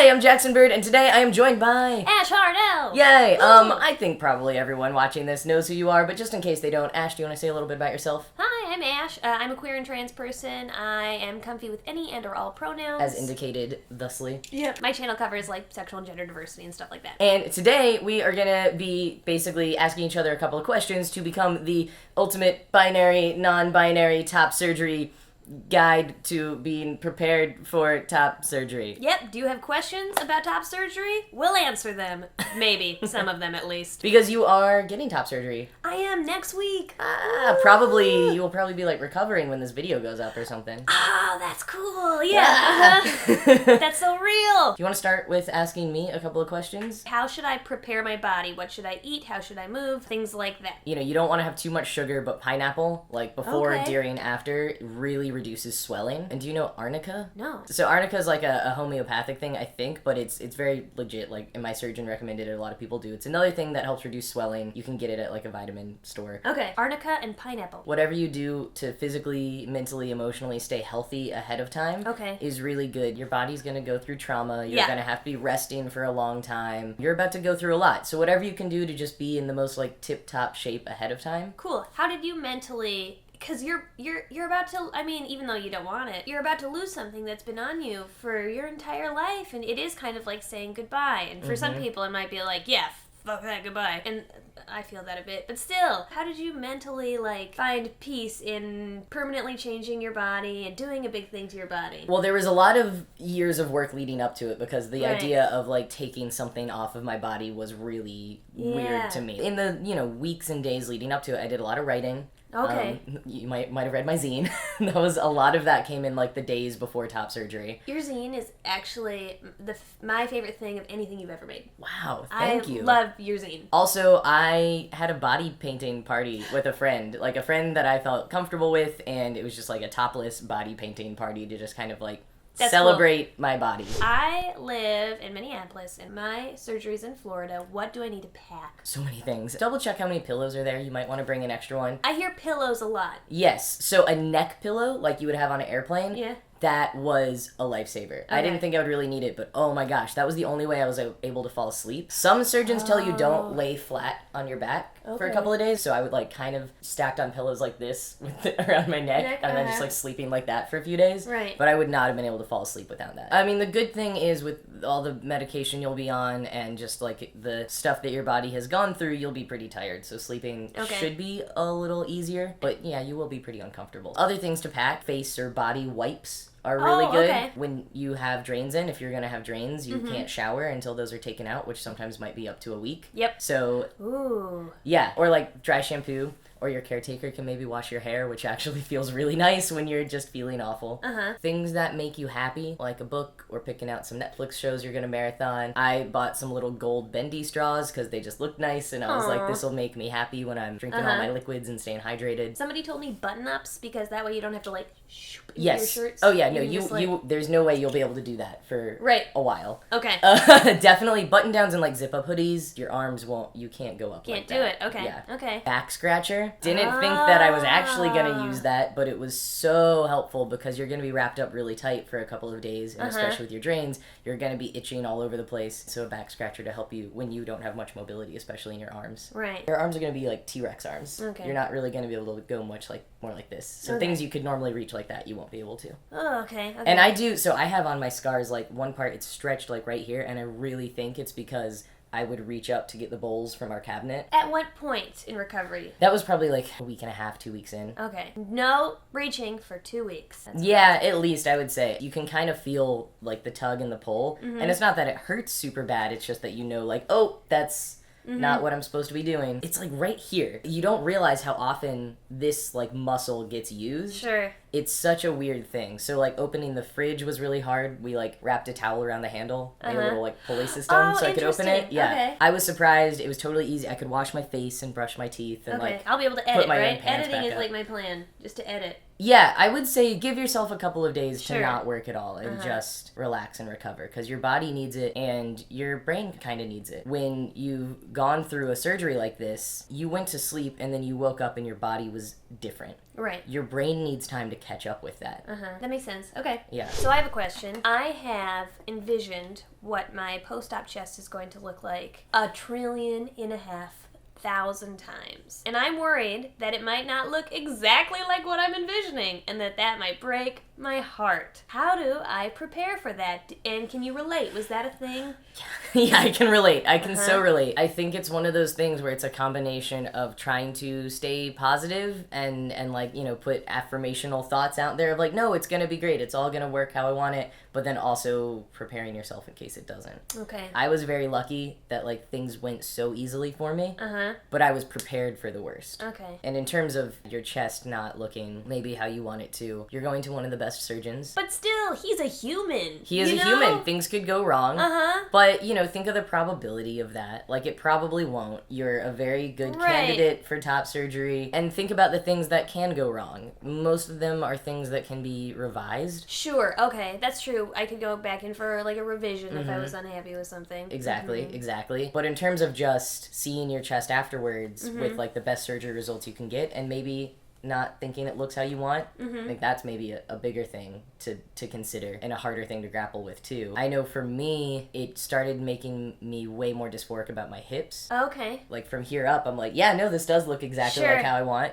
Hi, I'm Jackson Bird, and today I am joined by... Ash Hardell! Yay! Woo! I think probably everyone watching this knows who you are, but just in case they don't, Ash, do you want to say a little bit about yourself? Hi, I'm Ash. I'm a queer and trans person. I am comfy with any and or all pronouns. As indicated thusly. Yep. My channel covers, like, sexual and gender diversity and stuff like that. And today we are gonna be basically asking each other a couple of questions to become the ultimate binary, non-binary top surgery guide to being prepared for top surgery. Yep. Do you have questions about top surgery? We'll answer them. Maybe. Some of them, at least. Because you are getting top surgery. I am next week. Probably, you will probably be, like, recovering when this video goes up or something. Oh, that's cool. Yeah. That's so real. Do you want to start with asking me a couple of questions? How should I prepare my body? What should I eat? How should I move? Things like that. You know, you don't want to have too much sugar, but pineapple, like, before, Okay. during, after, really reduces swelling. And do you know arnica? No. So arnica is like a homeopathic thing, I think, but it's very legit. Like, and my surgeon recommended it. A lot of people do. It's another thing that helps reduce swelling. You can get it at, like, a vitamin store. Okay. Arnica and pineapple. Whatever you do to physically, mentally, emotionally stay healthy ahead of time Okay. is really good. Your body's going to go through trauma. You're Yeah. going to have to be resting for a long time. You're about to go through a lot. So whatever you can do to just be in the most, like, tip-top shape ahead of time. Cool. How did you mentally... Because you're about to, I mean, even though you don't want it, you're about to lose something that's been on you for your entire life, and it is kind of like saying goodbye. And for some people, it might be like, yeah, fuck that, goodbye. And I feel that a bit. But still, how did you mentally, like, find peace in permanently changing your body and doing a big thing to your body? Well, there was a lot of years of work leading up to it because the Right. idea of, like, taking something off of my body was really weird to me. In the, weeks and days leading up to it, I did a lot of writing. Okay. You might have read my zine. That was a lot of that came in, like, the days before top surgery. Your zine is actually my favorite thing of anything you've ever made. Wow, thank you. I love your zine. Also, I had a body painting party with a friend, like a friend that I felt comfortable with, and it was just like a topless body painting party to just kind of, like, That's celebrate my body. I live in Minneapolis, and my surgery's in Florida. What do I need to pack? So many things. Double check how many pillows are there. You might want to bring an extra one. I hear pillows a lot. Yes, so a neck pillow, like you would have on an airplane, Yeah. that was a lifesaver. I Okay. didn't think I would really need it, but oh my gosh, that was the only way I was able to fall asleep. Some surgeons tell you don't lay flat on your back for a Okay. couple of days, so I would, like, kind of stacked on pillows like this around my neck, and then just, uh-huh. like, sleeping like that for a few days. Right. But I would not have been able to fall asleep without that. I mean, the good thing is with all the medication you'll be on and just, like, the stuff that your body has gone through, you'll be pretty tired, so sleeping Okay. should be a little easier, but yeah, you will be pretty uncomfortable. Other things to pack, face or body wipes are really good. Okay. When you have drains in. If you're gonna have drains, you can't shower until those are taken out, which sometimes might be up to a week. Yep. So Ooh. yeah, or like dry shampoo, or your caretaker can maybe wash your hair, which actually feels really nice when you're just feeling awful. Uh-huh. Things that make you happy, like a book or picking out some Netflix shows you're gonna marathon. I bought some little gold bendy straws because they just looked nice, and I was like, Aw. this will make me happy when I'm drinking all my liquids and staying hydrated. Somebody told me button-ups because that way you don't have to, like, shoop into Yes. your shirts. Oh yeah, no, can just, like... there's no way you'll be able to do that for Right. a while. Okay. Definitely button downs and, like, zip up hoodies. Your arms you can't go up Can't like do that. it. Okay. Yeah. Okay. Back scratcher. Didn't think that I was actually gonna use that, but it was so helpful because you're gonna be wrapped up really tight for a couple of days, and especially with your drains, you're gonna be itching all over the place. So a back scratcher to help you when you don't have much mobility, especially in your arms. Right. Your arms are gonna be like T-Rex arms. Okay. You're not really gonna be able to go much more like this. So Okay. things you could normally reach like that, you won't be able to. Oh, okay. And I have on my scars, like, one part it's stretched, like, right here, and I really think it's because I would reach up to get the bowls from our cabinet. At what point in recovery? That was probably like a week and a half, 2 weeks in. Okay. No reaching for 2 weeks. That's Yeah, at least I would say. You can kind of feel, like, the tug and the pull. Mm-hmm. And it's not that it hurts super bad, it's just that you know, like, oh, that's not what I'm supposed to be doing. It's, like, right here. You don't realize how often this, like, muscle gets used. Sure. It's such a weird thing. So, like, opening the fridge was really hard. We, like, wrapped a towel around the handle, like a little, like, pulley system, Oh, so I could open it. interesting. Yeah. Okay. I was surprised. It was totally easy. I could wash my face and brush my teeth and, Okay. like, I'll be able to edit, my own right? pants Editing back is up. like my plan. Just to edit. Yeah, I would say give yourself a couple of days Sure. to not work at all and just relax and recover, because your body needs it and your brain kind of needs it. When you've gone through a surgery like this, you went to sleep and then you woke up and your body was different. Right. Your brain needs time to catch up with that. That makes sense. Okay. Yeah. So I have a question. I have envisioned what my post-op chest is going to look like 1.5 trillion times. And I'm worried that it might not look exactly like what I'm envisioning and that might break my heart. How do I prepare for that? And can you relate? Was that a thing? Yeah, I can relate. I can so relate. I think it's one of those things where it's a combination of trying to stay positive and like, you know, put affirmational thoughts out there of like, no, it's going to be great. It's all going to work how I want it. But then also preparing yourself in case it doesn't. Okay. I was very lucky that like things went so easily for me. But I was prepared for the worst. Okay. And in terms of your chest not looking maybe how you want it to, you're going to one of the best surgeons. But still, he's a human. He is a human. Things could go wrong. But, you know, think of the probability of that. Like, it probably won't. You're a very good candidate for top surgery. And think about the things that can go wrong. Most of them are things that can be revised. Sure. Okay. That's true. I could go back in for, like, a revision if I was unhappy with something. Exactly. Exactly. But in terms of just seeing your chest afterwards with, like, the best surgery results you can get, and maybe not thinking it looks how you want, I think that's maybe a bigger thing to consider and a harder thing to grapple with too. I know for me, it started making me way more dysphoric about my hips. Okay. Like from here up, I'm like, yeah, no, this does look exactly like how I want,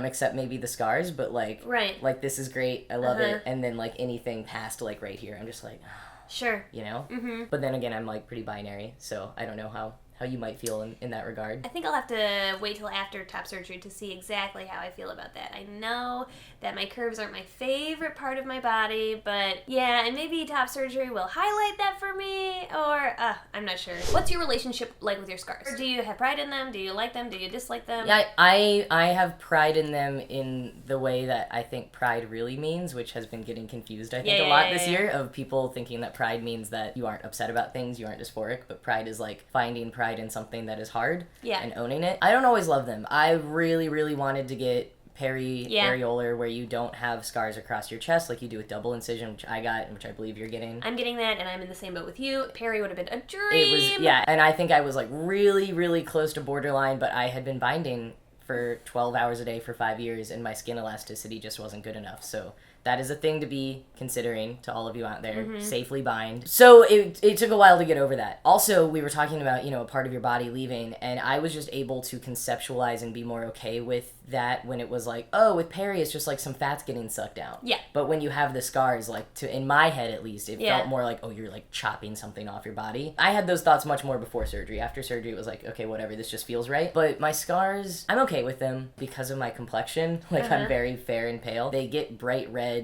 except maybe the scars, but like, like this is great, I love it. And then like anything past like right here, I'm just like, sure, you know? But then again, I'm like pretty binary, so I don't know how you might feel in that regard. I think I'll have to wait till after top surgery to see exactly how I feel about that. I know that my curves aren't my favorite part of my body, but yeah, and maybe top surgery will highlight that for me, or I'm not sure. What's your relationship like with your scars? Or do you have pride in them? Do you like them? Do you dislike them? Yeah, I have pride in them in the way that I think pride really means, which has been getting confused, I think, a lot this year, of people thinking that pride means that you aren't upset about things, you aren't dysphoric, but pride is like finding pride in something that is hard and owning it. I don't always love them. I really, really wanted to get areolar, where you don't have scars across your chest like you do with double incision, which I got and which I believe you're getting. I'm getting that, and I'm in the same boat with you. Peri would have been a dream. It was, and I think I was like really, really close to borderline, but I had been binding for 12 hours a day for 5 years, and my skin elasticity just wasn't good enough. So that is a thing to be considering to all of you out there. Safely bind. So it took a while to get over that. Also, we were talking about, you know, a part of your body leaving, and I was just able to conceptualize and be more okay with that when it was like, oh, with Peri, it's just like some fat's getting sucked out. Yeah. But when you have the scars, like, in my head at least, it felt more like, oh, you're like chopping something off your body. I had those thoughts much more before surgery. After surgery, it was like, okay, whatever, this just feels right. But my scars, I'm okay with them because of my complexion. Like, I'm very fair and pale. They get bright red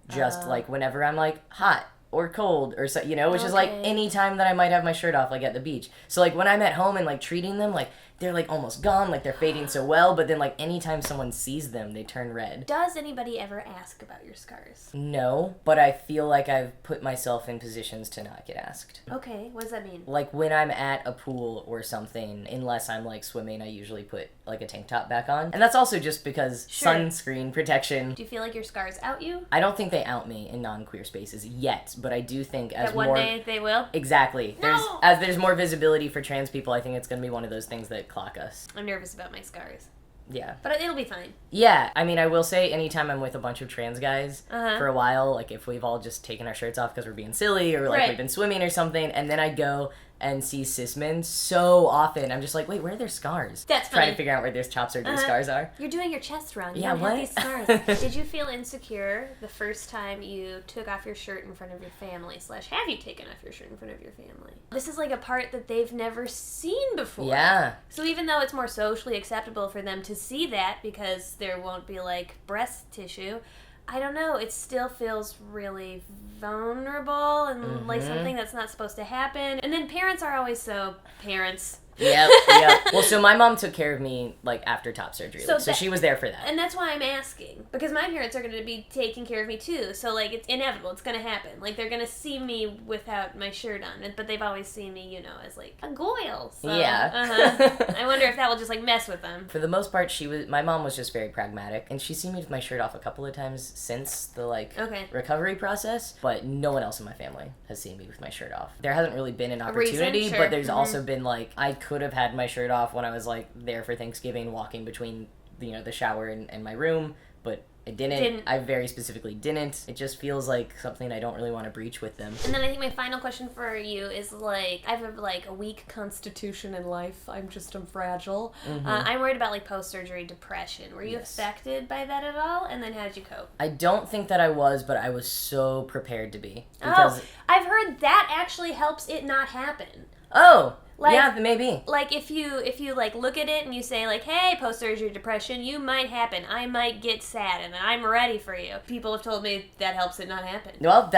just like whenever I'm like hot or cold or so, you know, which is like any time that I might have my shirt off, like at the beach. So like when I'm at home and like treating them, like they're like almost gone, like they're fading so well, but then like anytime someone sees them, they turn red. Does anybody ever ask about your scars? No, but I feel like I've put myself in positions to not get asked. Okay, what does that mean? Like when I'm at a pool or something, unless I'm like swimming, I usually put like a tank top back on. And that's also just because sunscreen protection. Do you feel like your scars out you? I don't think they out me in non-queer spaces yet, but I do think as that one day they will? Exactly. No! As there's more visibility for trans people, I think it's going to be one of those things that clock us. I'm nervous about my scars. Yeah. But it'll be fine. Yeah. I mean, I will say anytime I'm with a bunch of trans guys for a while, like if we've all just taken our shirts off because we're being silly or like we've been swimming or something, and then I go and see cis men so often, I'm just like, wait, where are their scars? That's funny. Trying to figure out where their top surgery scars are. You're doing your chest wrong. You yeah, don't what? have these scars. Did you feel insecure the first time you took off your shirt in front of your family / have you taken off your shirt in front of your family? This is like a part that they've never seen before. Yeah. So even though it's more socially acceptable for them to see that because there won't be like breast tissue, I don't know, it still feels really vulnerable and like something that's not supposed to happen. And then parents are always so parents. Yep. Well, so my mom took care of me, like, after top surgery. So she was there for that. And that's why I'm asking. Because my parents are going to be taking care of me, too. So, like, it's inevitable. It's going to happen. Like, they're going to see me without my shirt on. But they've always seen me, you know, as, like, a goyle. So, I wonder if that will just, like, mess with them. For the most part, my mom was just very pragmatic. And she's seen me with my shirt off a couple of times since the, like, recovery process. But no one else in my family has seen me with my shirt off. There hasn't really been an opportunity, but there's also been, like, I could have had my shirt off when I was, like, there for Thanksgiving, walking between, you know, the shower and my room, but I didn't. I very specifically didn't. It just feels like something I don't really want to breach with them. And then I think my final question for you is, like, I have, like, a weak constitution in life. I'm fragile. I'm worried about, like, post-surgery depression. Were you affected by that at all? And then how did you cope? I don't think that I was, but I was so prepared to be. Because I've heard that actually helps it not happen. Oh! Like, yeah, maybe. Like, if you like, look at it and you say, like, hey, post-surgery depression, you might happen. I might get sad, and I'm ready for you. People have told me that helps it not happen. Well,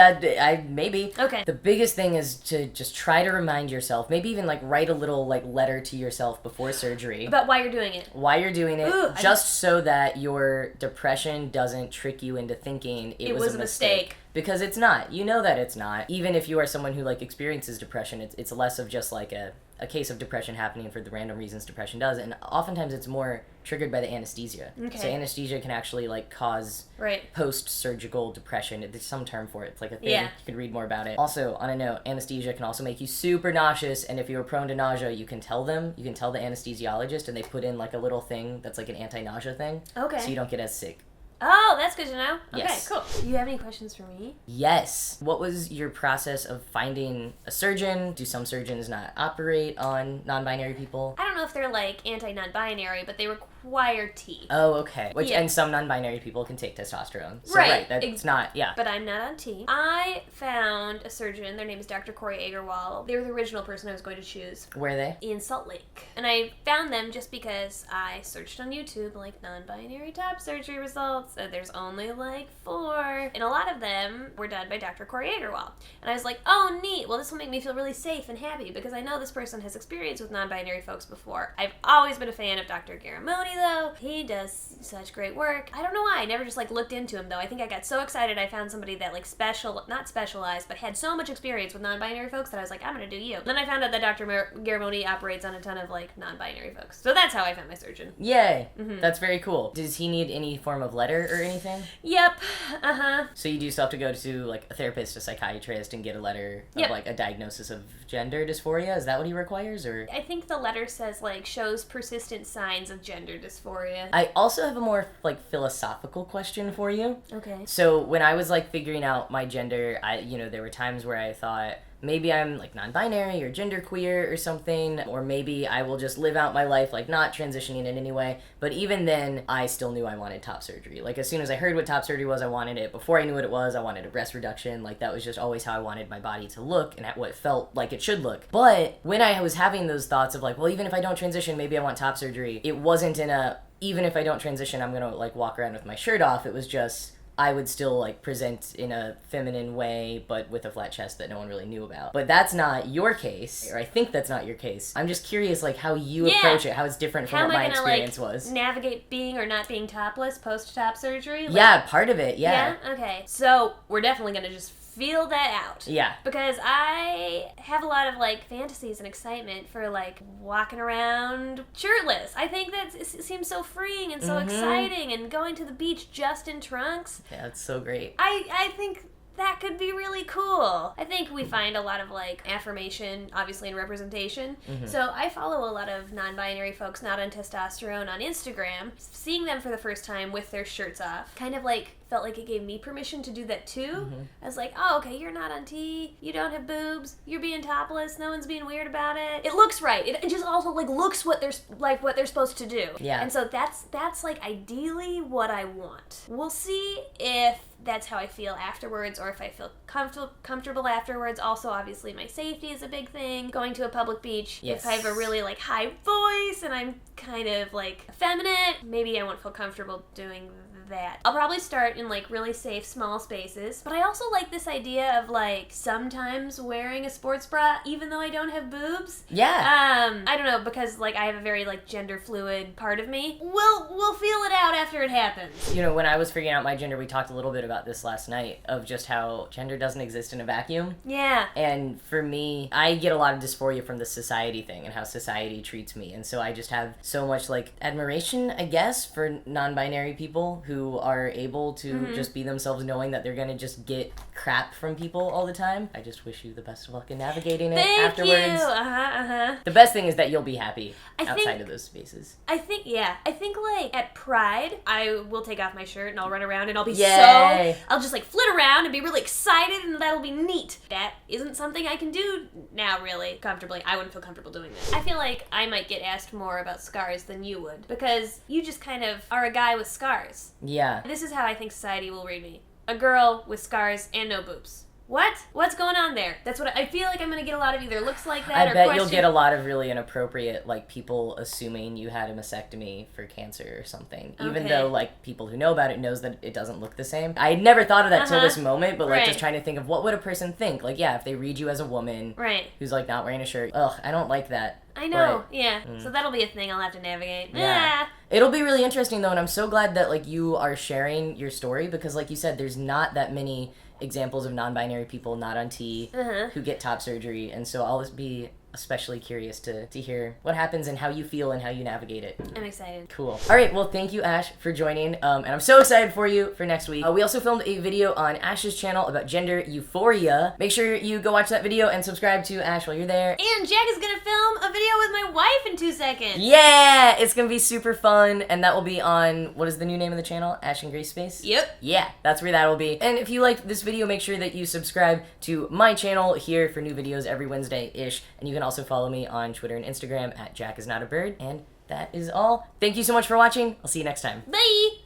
maybe. Okay. The biggest thing is to just try to remind yourself, maybe even, like, write a little, like, letter to yourself before surgery. About why you're doing it. Why you're doing it, just so that your depression doesn't trick you into thinking it was a mistake. Because it's not. You know that it's not. Even if you are someone who, like, experiences depression, it's less of just, like, a case of depression happening for the random reasons depression does, and oftentimes it's more triggered by the anesthesia. Okay. So anesthesia can actually, like, cause post-surgical depression. There's some term for it. It's like a thing. Yeah. You can read more about it. Also, on a note, anesthesia can also make you super nauseous, and if you're prone to nausea, you can tell the anesthesiologist, and they put in, like, a little thing that's like an anti-nausea thing. Okay. So you don't get as sick. Oh, that's good to know. Yes. Okay, cool. Do you have any questions for me? Yes. What was your process of finding a surgeon? Do some surgeons not operate on non-binary people? I don't know if they're, like, anti-non-binary, but they require T. Oh, okay. And some non-binary people can take testosterone. So, right. That's not, But I'm not on T. I found a surgeon. Their name is Dr. Corey Agarwal. They were the original person I was going to choose. Where are they? In Salt Lake. And I found them just because I searched on YouTube, like, non-binary top surgery results. There's only, like, 4. And a lot of them were done by Dr. Corey Agarwal. And I was like, oh, neat. Well, this will make me feel really safe and happy because I know this person has experience with non-binary folks before. I've always been a fan of Dr. Garamoni, though. He does such great work. I don't know why. I never just, like, looked into him, though. I think I got so excited I found somebody that, like, not specialized, but had so much experience with non-binary folks that I was like, I'm going to do you. Then I found out that Dr. Garamoni operates on a ton of, like, non-binary folks. So that's how I found my surgeon. Yay. Mm-hmm. That's very cool. Does he need any form of letter or anything? Yep. So you do still have to go to, like, a therapist, a psychiatrist, and get a letter of, like, a diagnosis of gender dysphoria? Is that what he requires, or? I think the letter says, like, shows persistent signs of gender dysphoria. I also have a more, like, philosophical question for you. Okay. So when I was, like, figuring out my gender, there were times where I thought, maybe I'm, like, non-binary or genderqueer or something, or maybe I will just live out my life, like, not transitioning in any way. But even then, I still knew I wanted top surgery. Like, as soon as I heard what top surgery was, I wanted it. Before I knew what it was, I wanted a breast reduction. Like, that was just always how I wanted my body to look and what it felt like it should look. But when I was having those thoughts of, like, well, even if I don't transition, maybe I want top surgery, it wasn't even if I don't transition, I'm gonna, like, walk around with my shirt off. It was just, I would still, like, present in a feminine way, but with a flat chest that no one really knew about. But that's not your case, or I think that's not your case. I'm just curious, like, how you approach it, how it's different from what my experience was. Navigate being or not being topless post-top surgery? Like, yeah, part of it, yeah. Yeah? Okay. So, we're definitely gonna just feel that out. Yeah. Because I have a lot of, like, fantasies and excitement for, like, walking around shirtless. I think that it seems so freeing and so exciting, and going to the beach just in trunks. Yeah, it's so great. I think that could be really cool. I think we find a lot of, like, affirmation, obviously, in representation. So I follow a lot of non-binary folks not on testosterone on Instagram. Seeing them for the first time with their shirts off kind of, like, felt like it gave me permission to do that too. I was like, oh, okay, you're not on T, you don't have boobs, you're being topless, no one's being weird about it. It looks right. It just also, like, looks what they're supposed to do. Yeah. And so that's like ideally what I want. We'll see if that's how I feel afterwards, or if I feel comfortable afterwards. Also, obviously, my safety is a big thing. Going to a public beach, if I have a really, like, high voice and I'm kind of, like, effeminate, maybe I won't feel comfortable doing that. I'll probably start in like really safe, small spaces. But I also like this idea of like sometimes wearing a sports bra even though I don't have boobs. Yeah. I don't know, because like I have a very like gender fluid part of me. We'll feel it out after it happens. You know, when I was figuring out my gender, we talked a little bit about this last night, of just how gender doesn't exist in a vacuum. Yeah. And for me, I get a lot of dysphoria from the society thing and how society treats me. And so I just have so much like admiration, I guess, for non-binary people who are able to just be themselves, knowing that they're gonna just get crap from people all the time. I just wish you the best of luck in navigating it afterwards. Thank you. The best thing is that you'll be happy outside of those spaces. I think like at Pride, I will take off my shirt and I'll run around and I'll be I'll just like flit around and be really excited, and that'll be neat. That isn't something I can do now really comfortably. I wouldn't feel comfortable doing this. I feel like I might get asked more about scars than you would, because you just kind of are a guy with scars. Yeah. This is how I think society will read me. A girl with scars and no boobs. What? What's going on there? That's what I feel like. I'm gonna get a lot of either looks like that, I bet you'll get a lot of really inappropriate, like, people assuming you had a mastectomy for cancer or something. Even though, like, people who know about it knows that it doesn't look the same. I had never thought of that till this moment, but, like, just trying to think of what would a person think. Like, yeah, if they read you as a woman who's, like, not wearing a shirt. Ugh, I don't like that. I know, So that'll be a thing I'll have to navigate. Yeah. It'll be really interesting, though, and I'm so glad that, like, you are sharing your story, because, like you said, there's not that many examples of non-binary people not on T who get top surgery, and so I'll be especially curious to hear what happens and how you feel and how you navigate it. I'm excited. Cool. All right, well, thank you, Ash, for joining, and I'm so excited for you for next week. We also filmed a video on Ash's channel about gender euphoria. Make sure you go watch that video and subscribe to Ash while you're there. And Jack is gonna film a video with my wife in 2 seconds. Yeah, it's gonna be super fun, and that will be on, what is the new name of the channel? Ash and Grace Space? Yep. Yeah, that's where that will be. And if you liked this video, make sure that you subscribe to my channel here for new videos every Wednesday-ish, and you can also follow me on Twitter and Instagram at JackIsNotABird. And that is all. Thank you so much for watching. I'll see you next time. Bye!